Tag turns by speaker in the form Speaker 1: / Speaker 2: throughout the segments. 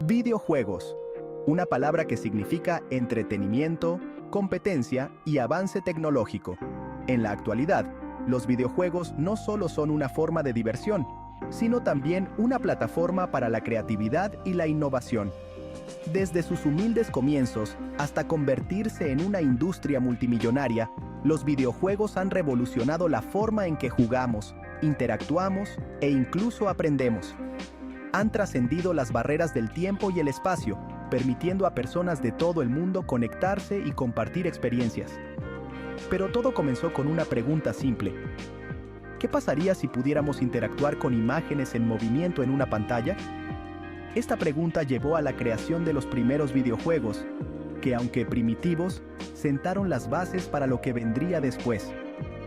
Speaker 1: Videojuegos, una palabra que significa entretenimiento, competencia y avance tecnológico. En la actualidad, los videojuegos no solo son una forma de diversión, sino también una plataforma para la creatividad y la innovación. Desde sus humildes comienzos hasta convertirse en una industria multimillonaria, los videojuegos han revolucionado la forma en que jugamos, interactuamos e incluso aprendemos. Han trascendido las barreras del tiempo y el espacio, permitiendo a personas de todo el mundo conectarse y compartir experiencias. Pero todo comenzó con una pregunta simple. ¿Qué pasaría si pudiéramos interactuar con imágenes en movimiento en una pantalla? Esta pregunta llevó a la creación de los primeros videojuegos, que aunque primitivos, sentaron las bases para lo que vendría después.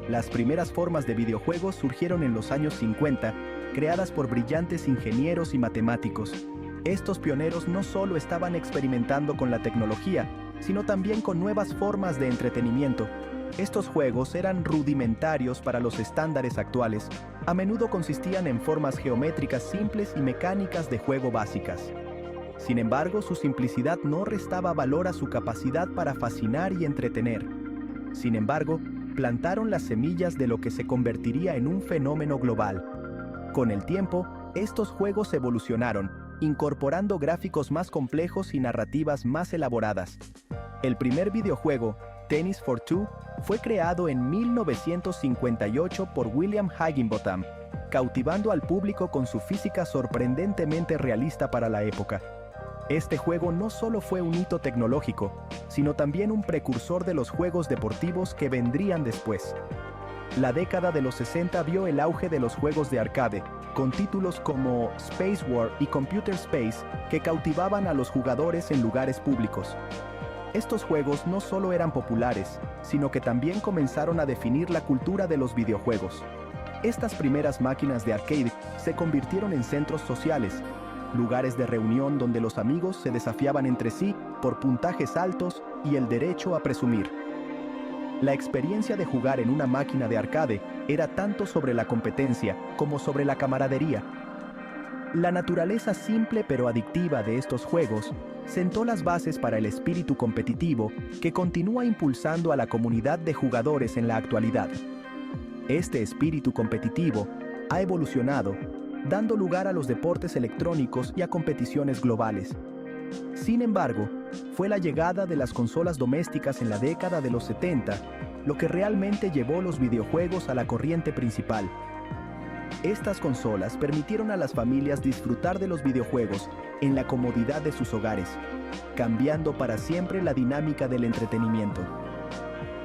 Speaker 1: Las primeras formas de videojuegos surgieron en los años 50, creadas por brillantes ingenieros y matemáticos. Estos pioneros no solo estaban experimentando con la tecnología, sino también con nuevas formas de entretenimiento. Estos juegos eran rudimentarios para los estándares actuales. A menudo consistían en formas geométricas simples y mecánicas de juego básicas. Sin embargo, su simplicidad no restaba valor a su capacidad para fascinar y entretener. Sin embargo, plantaron las semillas de lo que se convertiría en un fenómeno global. Con el tiempo, estos juegos evolucionaron, incorporando gráficos más complejos y narrativas más elaboradas. El primer videojuego, Tennis for Two, fue creado en 1958 por William Higginbotham, cautivando al público con su física sorprendentemente realista para la época. Este juego no solo fue un hito tecnológico, sino también un precursor de los juegos deportivos que vendrían después. La década de los 60 vio el auge de los juegos de arcade, con títulos como Space War y Computer Space que cautivaban a los jugadores en lugares públicos. Estos juegos no solo eran populares, sino que también comenzaron a definir la cultura de los videojuegos. Estas primeras máquinas de arcade se convirtieron en centros sociales, lugares de reunión donde los amigos se desafiaban entre sí por puntajes altos y el derecho a presumir. La experiencia de jugar en una máquina de arcade era tanto sobre la competencia como sobre la camaradería. La naturaleza simple pero adictiva de estos juegos sentó las bases para el espíritu competitivo que continúa impulsando a la comunidad de jugadores en la actualidad. Este espíritu competitivo ha evolucionado, dando lugar a los deportes electrónicos y a competiciones globales. Sin embargo, fue la llegada de las consolas domésticas en la década de los 70 lo que realmente llevó los videojuegos a la corriente principal. Estas consolas permitieron a las familias disfrutar de los videojuegos en la comodidad de sus hogares, cambiando para siempre la dinámica del entretenimiento.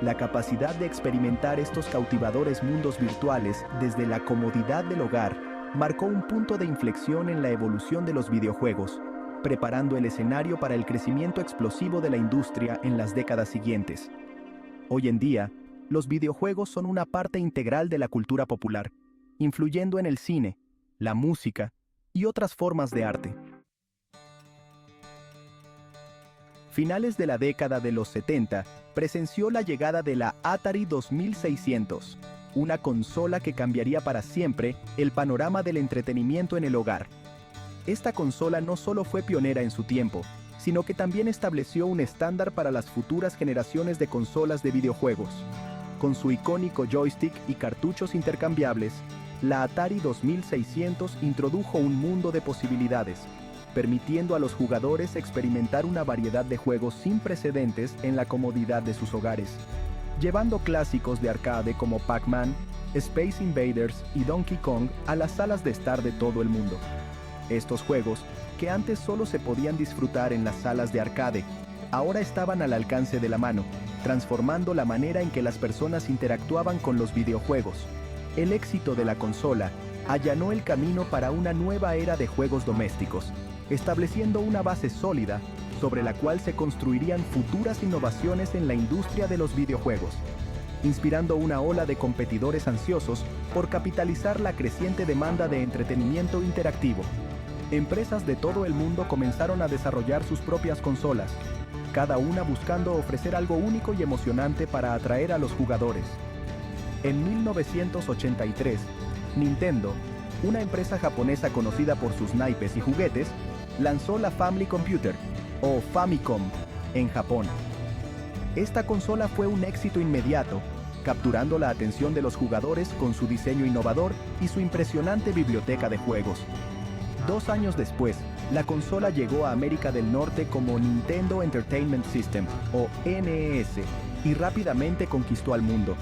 Speaker 1: La capacidad de experimentar estos cautivadores mundos virtuales desde la comodidad del hogar marcó un punto de inflexión en la evolución de los videojuegos, preparando el escenario para el crecimiento explosivo de la industria en las décadas siguientes. Hoy en día, los videojuegos son una parte integral de la cultura popular, influyendo en el cine, la música y otras formas de arte. Finales de la década de los 70, presenció la llegada de la Atari 2600, una consola que cambiaría para siempre el panorama del entretenimiento en el hogar. Esta consola no solo fue pionera en su tiempo, sino que también estableció un estándar para las futuras generaciones de consolas de videojuegos. Con su icónico joystick y cartuchos intercambiables, la Atari 2600 introdujo un mundo de posibilidades, permitiendo a los jugadores experimentar una variedad de juegos sin precedentes en la comodidad de sus hogares, llevando clásicos de arcade como Pac-Man, Space Invaders y Donkey Kong a las salas de estar de todo el mundo. Estos juegos, que antes solo se podían disfrutar en las salas de arcade, ahora estaban al alcance de la mano, transformando la manera en que las personas interactuaban con los videojuegos. El éxito de la consola allanó el camino para una nueva era de juegos domésticos, estableciendo una base sólida sobre la cual se construirían futuras innovaciones en la industria de los videojuegos, inspirando una ola de competidores ansiosos por capitalizar la creciente demanda de entretenimiento interactivo. Empresas de todo el mundo comenzaron a desarrollar sus propias consolas, cada una buscando ofrecer algo único y emocionante para atraer a los jugadores. En 1983, Nintendo, una empresa japonesa conocida por sus naipes y juguetes, lanzó la Family Computer, o Famicom, en Japón. Esta consola fue un éxito inmediato, capturando la atención de los jugadores con su diseño innovador y su impresionante biblioteca de juegos. 2 años después, la consola llegó a América del Norte como Nintendo Entertainment System, o NES, y rápidamente conquistó al mundo.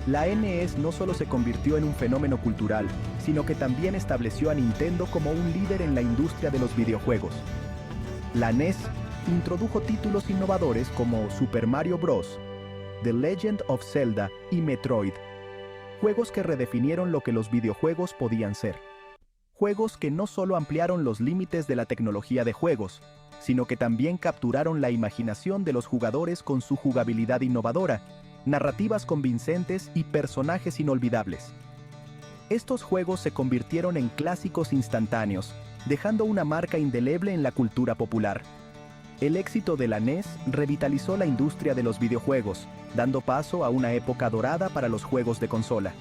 Speaker 1: La NES no solo se convirtió en un fenómeno cultural, sino que también estableció a Nintendo como un líder en la industria de los videojuegos. La NES introdujo títulos innovadores como Super Mario Bros., The Legend of Zelda y Metroid, juegos que redefinieron lo que los videojuegos podían ser. Juegos que no solo ampliaron los límites de la tecnología de juegos, sino que también capturaron la imaginación de los jugadores con su jugabilidad innovadora, narrativas convincentes y personajes inolvidables. Estos juegos se convirtieron en clásicos instantáneos, dejando una marca indeleble en la cultura popular. El éxito de la NES revitalizó la industria de los videojuegos, dando paso a una época dorada para los juegos de consola.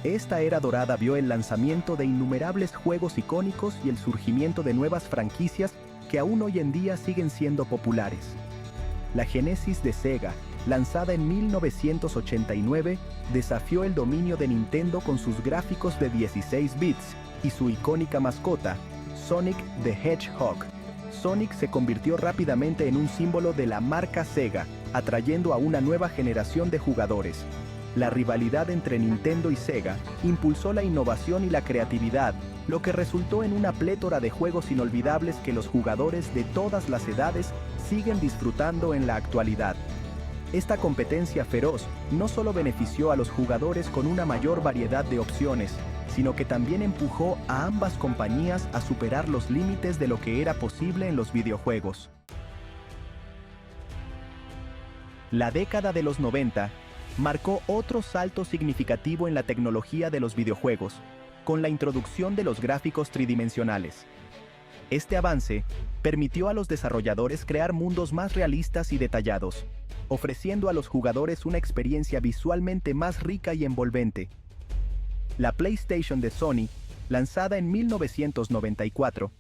Speaker 1: Esta era dorada vio el lanzamiento de innumerables juegos icónicos y el surgimiento de nuevas franquicias que aún hoy en día siguen siendo populares. La Genesis de Sega, lanzada en 1989, desafió el dominio de Nintendo con sus gráficos de 16 bits y su icónica mascota, Sonic the Hedgehog. Sonic se convirtió rápidamente en un símbolo de la marca Sega, atrayendo a una nueva generación de jugadores. La rivalidad entre Nintendo y Sega impulsó la innovación y la creatividad, lo que resultó en una plétora de juegos inolvidables que los jugadores de todas las edades siguen disfrutando en la actualidad. Esta competencia feroz no solo benefició a los jugadores con una mayor variedad de opciones, sino que también empujó a ambas compañías a superar los límites de lo que era posible en los videojuegos. La década de los 90 marcó otro salto significativo en la tecnología de los videojuegos, con la introducción de los gráficos tridimensionales. Este avance permitió a los desarrolladores crear mundos más realistas y detallados, ofreciendo a los jugadores una experiencia visualmente más rica y envolvente. La PlayStation de Sony, lanzada en 1994,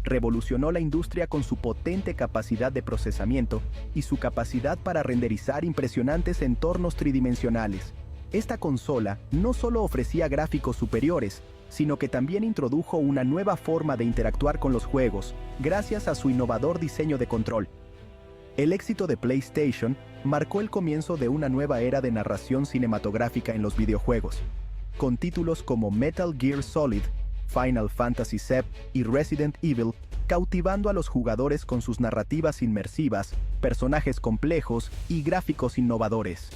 Speaker 1: revolucionó la industria con su potente capacidad de procesamiento y su capacidad para renderizar impresionantes entornos tridimensionales. Esta consola no solo ofrecía gráficos superiores, sino que también introdujo una nueva forma de interactuar con los juegos, gracias a su innovador diseño de control. El éxito de PlayStation marcó el comienzo de una nueva era de narración cinematográfica en los videojuegos, con títulos como Metal Gear Solid, Final Fantasy VII y Resident Evil, cautivando a los jugadores con sus narrativas inmersivas, personajes complejos y gráficos innovadores.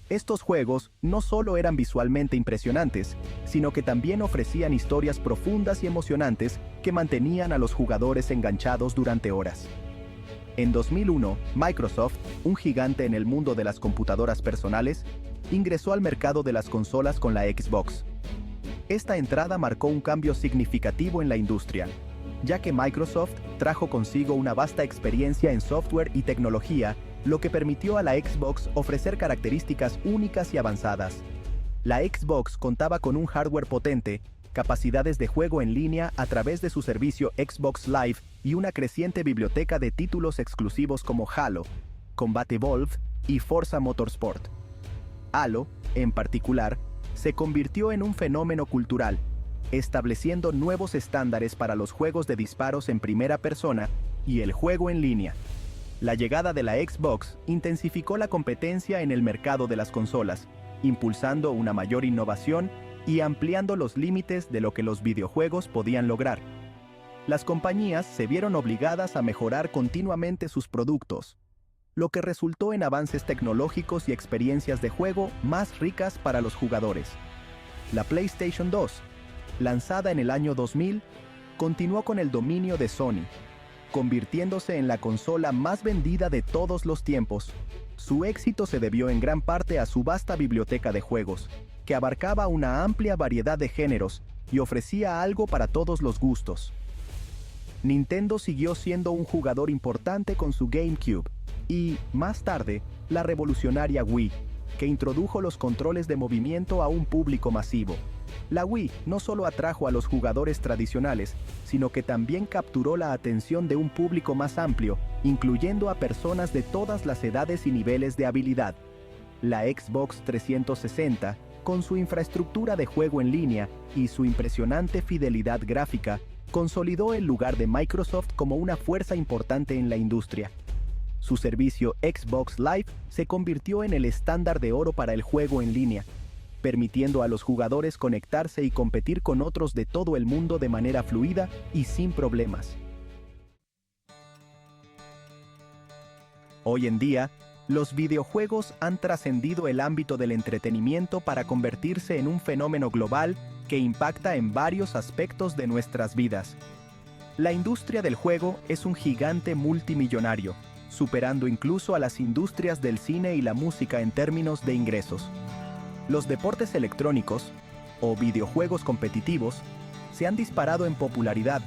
Speaker 1: Estos juegos no solo eran visualmente impresionantes, sino que también ofrecían historias profundas y emocionantes que mantenían a los jugadores enganchados durante horas. En 2001, Microsoft, un gigante en el mundo de las computadoras personales, ingresó al mercado de las consolas con la Xbox. Esta entrada marcó un cambio significativo en la industria, ya que Microsoft trajo consigo una vasta experiencia en software y tecnología, lo que permitió a la Xbox ofrecer características únicas y avanzadas. La Xbox contaba con un hardware potente, capacidades de juego en línea a través de su servicio Xbox Live y una creciente biblioteca de títulos exclusivos como Halo, Combat Evolved y Forza Motorsport. Halo, en particular, se convirtió en un fenómeno cultural, estableciendo nuevos estándares para los juegos de disparos en primera persona y el juego en línea. La llegada de la Xbox intensificó la competencia en el mercado de las consolas, impulsando una mayor innovación y ampliando los límites de lo que los videojuegos podían lograr. Las compañías se vieron obligadas a mejorar continuamente sus productos, lo que resultó en avances tecnológicos y experiencias de juego más ricas para los jugadores. La PlayStation 2, lanzada en el año 2000, continuó con el dominio de Sony, convirtiéndose en la consola más vendida de todos los tiempos. Su éxito se debió en gran parte a su vasta biblioteca de juegos, que abarcaba una amplia variedad de géneros y ofrecía algo para todos los gustos. Nintendo siguió siendo un jugador importante con su GameCube, y, más tarde, la revolucionaria Wii, que introdujo los controles de movimiento a un público masivo. La Wii no solo atrajo a los jugadores tradicionales, sino que también capturó la atención de un público más amplio, incluyendo a personas de todas las edades y niveles de habilidad. La Xbox 360, con su infraestructura de juego en línea y su impresionante fidelidad gráfica, consolidó el lugar de Microsoft como una fuerza importante en la industria. Su servicio Xbox Live se convirtió en el estándar de oro para el juego en línea, permitiendo a los jugadores conectarse y competir con otros de todo el mundo de manera fluida y sin problemas. Hoy en día, los videojuegos han trascendido el ámbito del entretenimiento para convertirse en un fenómeno global que impacta en varios aspectos de nuestras vidas. La industria del juego es un gigante multimillonario, superando incluso a las industrias del cine y la música en términos de ingresos. Los deportes electrónicos, o videojuegos competitivos, se han disparado en popularidad,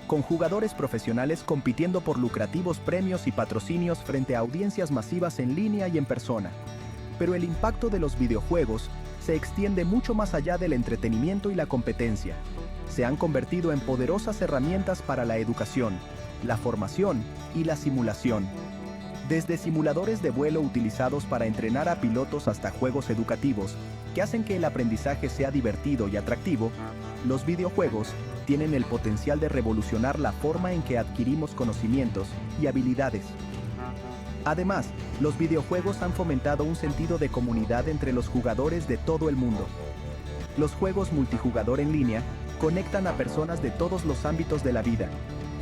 Speaker 1: con jugadores profesionales compitiendo por lucrativos premios y patrocinios frente a audiencias masivas en línea y en persona. Pero el impacto de los videojuegos se extiende mucho más allá del entretenimiento y la competencia. Se han convertido en poderosas herramientas para la educación, la formación y la simulación. Desde simuladores de vuelo utilizados para entrenar a pilotos hasta juegos educativos, que hacen que el aprendizaje sea divertido y atractivo, los videojuegos tienen el potencial de revolucionar la forma en que adquirimos conocimientos y habilidades. Además, los videojuegos han fomentado un sentido de comunidad entre los jugadores de todo el mundo. Los juegos multijugador en línea conectan a personas de todos los ámbitos de la vida,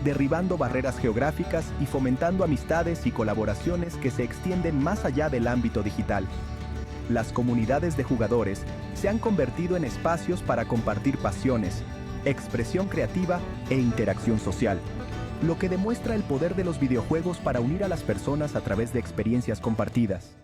Speaker 1: derribando barreras geográficas y fomentando amistades y colaboraciones que se extienden más allá del ámbito digital. Las comunidades de jugadores se han convertido en espacios para compartir pasiones, expresión creativa e interacción social, lo que demuestra el poder de los videojuegos para unir a las personas a través de experiencias compartidas.